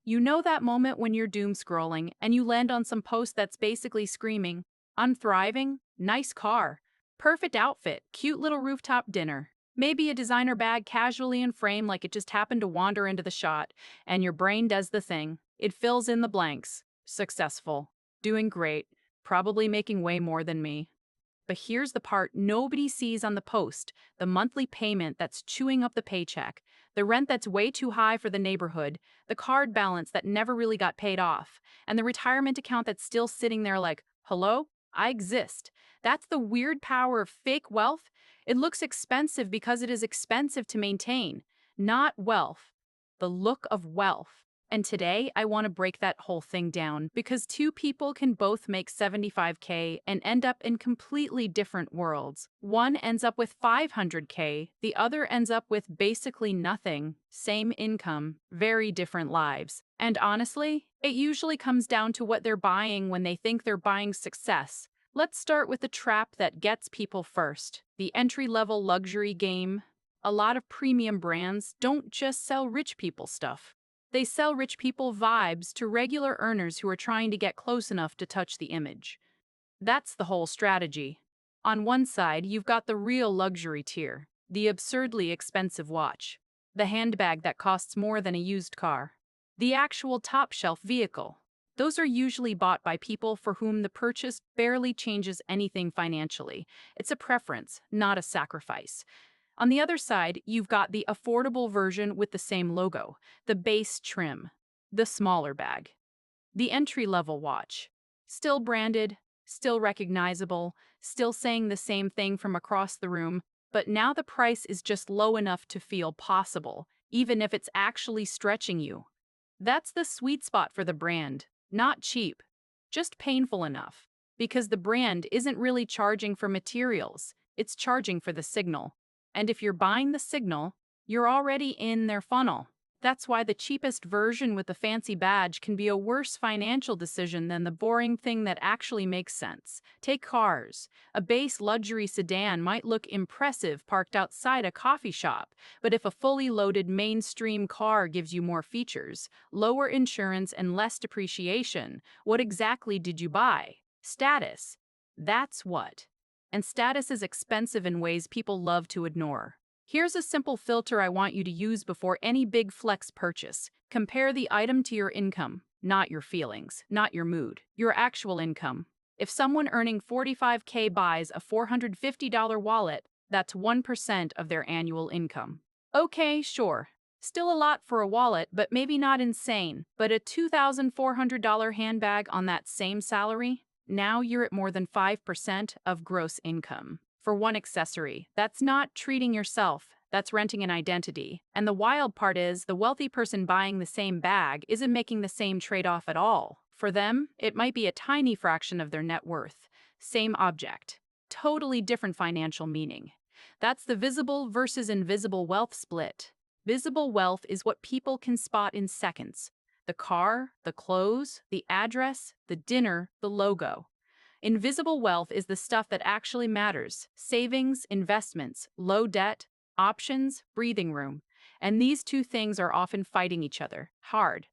You know that moment when you're doom scrolling and you land on some post that's basically screaming, I'm thriving, nice car, perfect outfit, cute little rooftop dinner. Maybe a designer bag casually in frame like it just happened to wander into the shot, and your brain does the thing. It fills in the blanks. Successful, doing great, probably making way more than me. But here's the part nobody sees on the post: the monthly payment that's chewing up the paycheck, the rent that's way too high for the neighborhood, the card balance that never really got paid off, and the retirement account that's still sitting there like, hello? I exist. That's the weird power of fake wealth. It looks expensive because it is expensive to maintain, not wealth, the look of wealth. And today, I want to break that whole thing down because two people can both make 75K and end up in completely different worlds. One ends up with 500K, the other ends up with basically nothing. Same income, very different lives. And honestly, it usually comes down to what they're buying when they think they're buying success. Let's start with the trap that gets people first: the entry-level luxury game. A lot of premium brands don't just sell rich people stuff. They sell rich people vibes to regular earners who are trying to get close enough to touch the image. That's the whole strategy. On one side, you've got the real luxury tier, the absurdly expensive watch, the handbag that costs more than a used car, the actual top-shelf vehicle. Those are usually bought by people for whom the purchase barely changes anything financially. It's a preference, not a sacrifice. On the other side, you've got the affordable version with the same logo, the base trim, the smaller bag, the entry-level watch. Still branded, still recognizable, still saying the same thing from across the room, but now the price is just low enough to feel possible, even if it's actually stretching you. That's the sweet spot for the brand. Not cheap, just painful enough. Because the brand isn't really charging for materials, it's charging for the signal. And if you're buying the signal, you're already in their funnel. That's why the cheapest version with the fancy badge can be a worse financial decision than the boring thing that actually makes sense. Take cars. A base luxury sedan might look impressive parked outside a coffee shop, but if a fully loaded mainstream car gives you more features, lower insurance, and less depreciation, what exactly did you buy? Status. That's what. And status is expensive in ways people love to ignore. Here's a simple filter I want you to use before any big flex purchase. Compare the item to your income, not your feelings, not your mood, your actual income. If someone earning 45K buys a $450 wallet, that's 1% of their annual income. Okay, sure. Still a lot for a wallet, but maybe not insane. But a $2,400 handbag on that same salary? Now you're at more than 5% of gross income. For one accessory, that's not treating yourself, that's renting an identity. And the wild part is, the wealthy person buying the same bag isn't making the same trade-off at all. For them, it might be a tiny fraction of their net worth. Same object. Totally different financial meaning. That's the visible versus invisible wealth split. Visible wealth is what people can spot in seconds: the car, the clothes, the address, the dinner, the logo. Invisible wealth is the stuff that actually matters: savings, investments, low debt, options, breathing room. And these two things are often fighting each other, hard.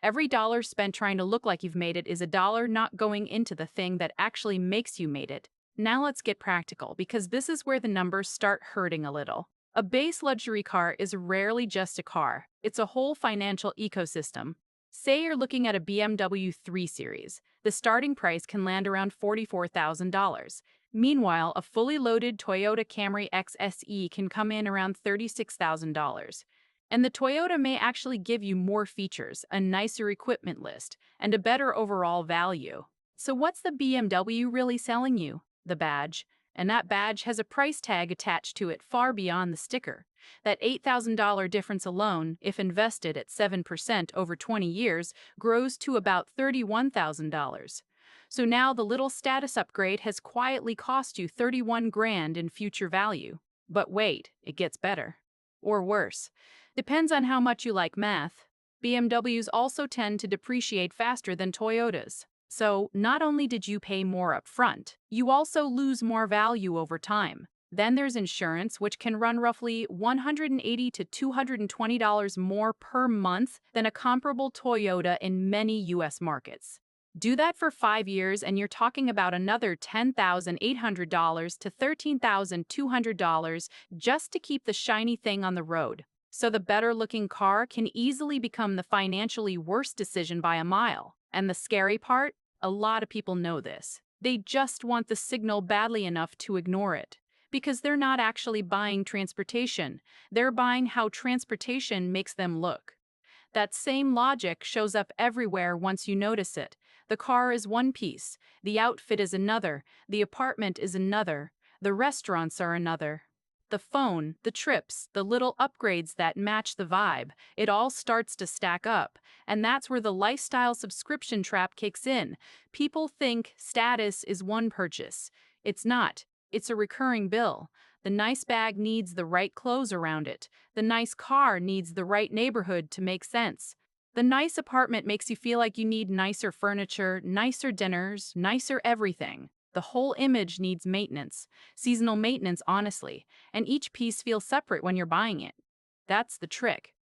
Every dollar spent trying to look like you've made it is a dollar not going into the thing that actually makes you made it. Now let's get practical, because this is where the numbers start hurting a little. A base luxury car is rarely just a car. It's a whole financial ecosystem. Say you're looking at a BMW 3 Series. The starting price can land around $44,000. Meanwhile, a fully loaded Toyota Camry XSE can come in around $36,000. And the Toyota may actually give you more features, a nicer equipment list, and a better overall value. So what's the BMW really selling you? The badge. And that badge has a price tag attached to it far beyond the sticker. That $8,000 difference alone, if invested at 7% over 20 years, grows to about $31,000. So now the little status upgrade has quietly cost you 31 grand in future value. But wait, it gets better. Or worse. Depends on how much you like math. BMWs also tend to depreciate faster than Toyotas. So, not only did you pay more up front, you also lose more value over time. Then there's insurance, which can run roughly $180 to $220 more per month than a comparable Toyota in many US markets. Do that for 5 years, and you're talking about another $10,800 to $13,200 just to keep the shiny thing on the road. So the better looking car can easily become the financially worse decision by a mile. And the scary part? A lot of people know this. They just want the signal badly enough to ignore it. Because they're not actually buying transportation. They're buying how transportation makes them look. That same logic shows up everywhere once you notice it. The car is one piece, the outfit is another, the apartment is another, the restaurants are another. The phone, the trips, the little upgrades that match the vibe, it all starts to stack up. And that's where the lifestyle subscription trap kicks in. People think status is one purchase. It's not. It's a recurring bill. The nice bag needs the right clothes around it. The nice car needs the right neighborhood to make sense. The nice apartment makes you feel like you need nicer furniture, nicer dinners, nicer everything. The whole image needs maintenance, seasonal maintenance, honestly, and each piece feels separate when you're buying it. That's the trick.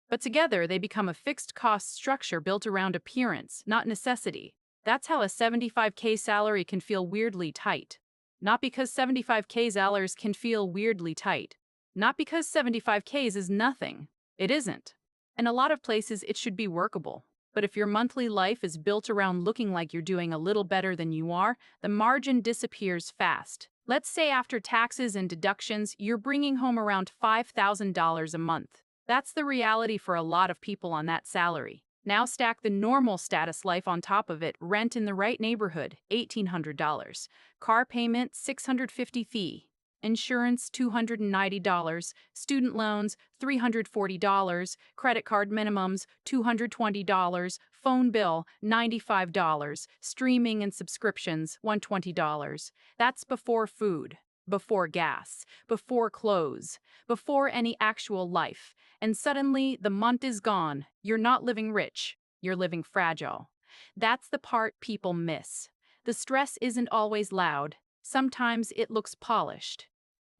But together, they become a fixed cost structure built around appearance, not necessity. That's how a 75K salary can feel weirdly tight. Not because 75K salaries can feel weirdly tight. Not because 75Ks is nothing. It isn't. In a lot of places, it should be workable. But if your monthly life is built around looking like you're doing a little better than you are, the margin disappears fast. Let's say after taxes and deductions, you're bringing home around $5,000 a month. That's the reality for a lot of people on that salary. Now stack the normal status life on top of it. Rent in the right neighborhood, $1,800. Car payment, $650 fee. Insurance, $290. Student loans, $340. Credit card minimums, $220. Phone bill, $95. Streaming and subscriptions, $120. That's before food, before gas, before clothes, before any actual life. And suddenly, the month is gone. You're not living rich. You're living fragile. That's the part people miss. The stress isn't always loud. Sometimes it looks polished.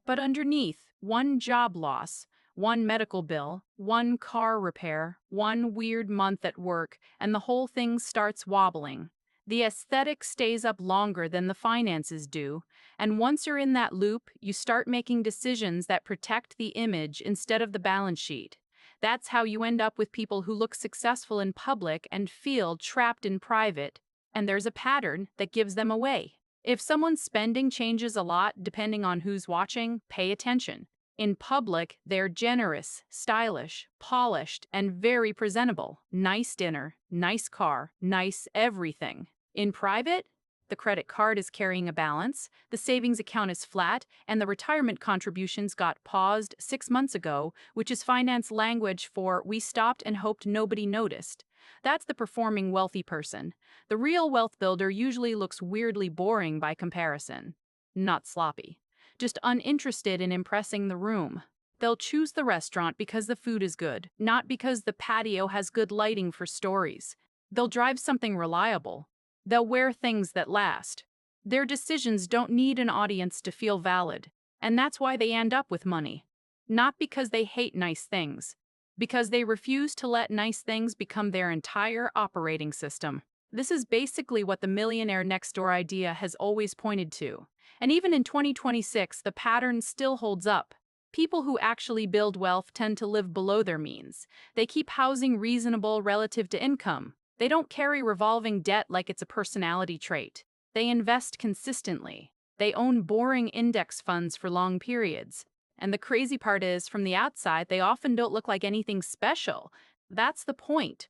But underneath, one job loss, one medical bill, one car repair, one weird month at work, and the whole thing starts wobbling. The aesthetic stays up longer than the finances do, and once you're in that loop, you start making decisions that protect the image instead of the balance sheet. That's how you end up with people who look successful in public and feel trapped in private, and there's a pattern that gives them away. If someone's spending changes a lot depending on who's watching, pay attention. In public, they're generous, stylish, polished, and very presentable. Nice dinner, nice car, nice everything. In private, the credit card is carrying a balance, the savings account is flat, and the retirement contributions got paused 6 months ago, which is finance language for "we stopped and hoped nobody noticed." That's the performing wealthy person. The real wealth builder usually looks weirdly boring by comparison. Not sloppy. Just uninterested in impressing the room. They'll choose the restaurant because the food is good, not because the patio has good lighting for stories. They'll drive something reliable. They'll wear things that last. Their decisions don't need an audience to feel valid, and that's why they end up with money. Not because they hate nice things, because they refuse to let nice things become their entire operating system. This is basically what the millionaire next door idea has always pointed to. And even in 2026, the pattern still holds up. People who actually build wealth tend to live below their means. They keep housing reasonable relative to income. They don't carry revolving debt like it's a personality trait. They invest consistently. They own boring index funds for long periods. And the crazy part is, from the outside, they often don't look like anything special. That's the point.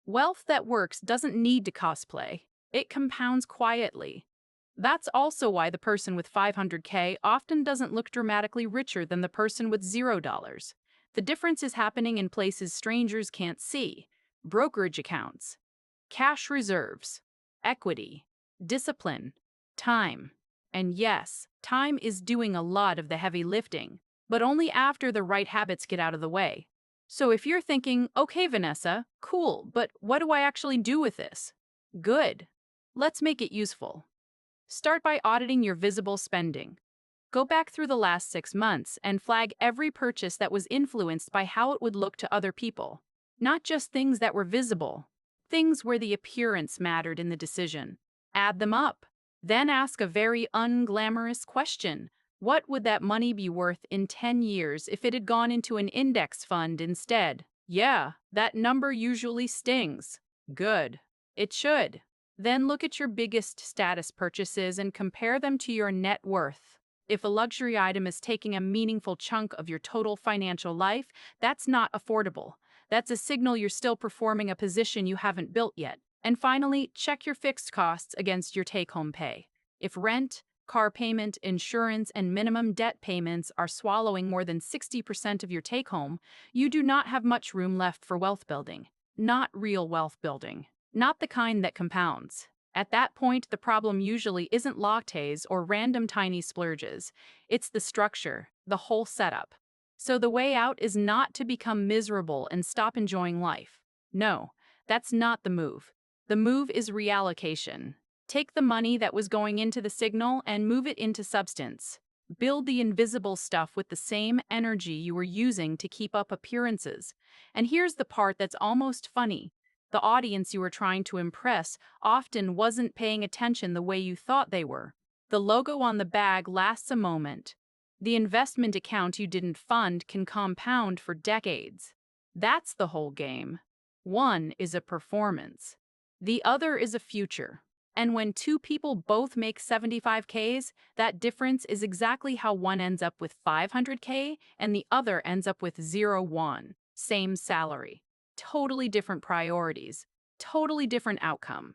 Wealth that works doesn't need to cosplay. It compounds quietly. That's also why the person with 500K often doesn't look dramatically richer than the person with $0. The difference is happening in places strangers can't see. Brokerage accounts, cash reserves, equity, discipline, time. And yes, time is doing a lot of the heavy lifting, but only after the right habits get out of the way. So if you're thinking, okay, Vanessa, cool, but what do I actually do with this? Good. Let's make it useful. Start by auditing your visible spending. Go back through the last 6 months and flag every purchase that was influenced by how it would look to other people. Not just things that were visible, things where the appearance mattered in the decision. Add them up. Then ask a very unglamorous question. What would that money be worth in 10 years if it had gone into an index fund instead? Yeah, that number usually stings. Good. It should. Then look at your biggest status purchases and compare them to your net worth. If a luxury item is taking a meaningful chunk of your total financial life, that's not affordable. That's a signal you're still performing a position you haven't built yet. And finally, check your fixed costs against your take-home pay. If rent, car payment, insurance, and minimum debt payments are swallowing more than 60% of your take-home, you do not have much room left for wealth building. Not real wealth building. Not the kind that compounds. At that point, the problem usually isn't lattes or random tiny splurges. It's the structure, the whole setup. So the way out is not to become miserable and stop enjoying life. No, that's not the move. The move is reallocation. Take the money that was going into the signal and move it into substance. Build the invisible stuff with the same energy you were using to keep up appearances. And here's the part that's almost funny. The audience you were trying to impress often wasn't paying attention the way you thought they were. The logo on the bag lasts a moment. The investment account you didn't fund can compound for decades. That's the whole game. One is a performance. The other is a future. And when two people both make 75Ks, that difference is exactly how one ends up with 500K and the other ends up with 0 1. Same salary. Totally different priorities, totally different outcome.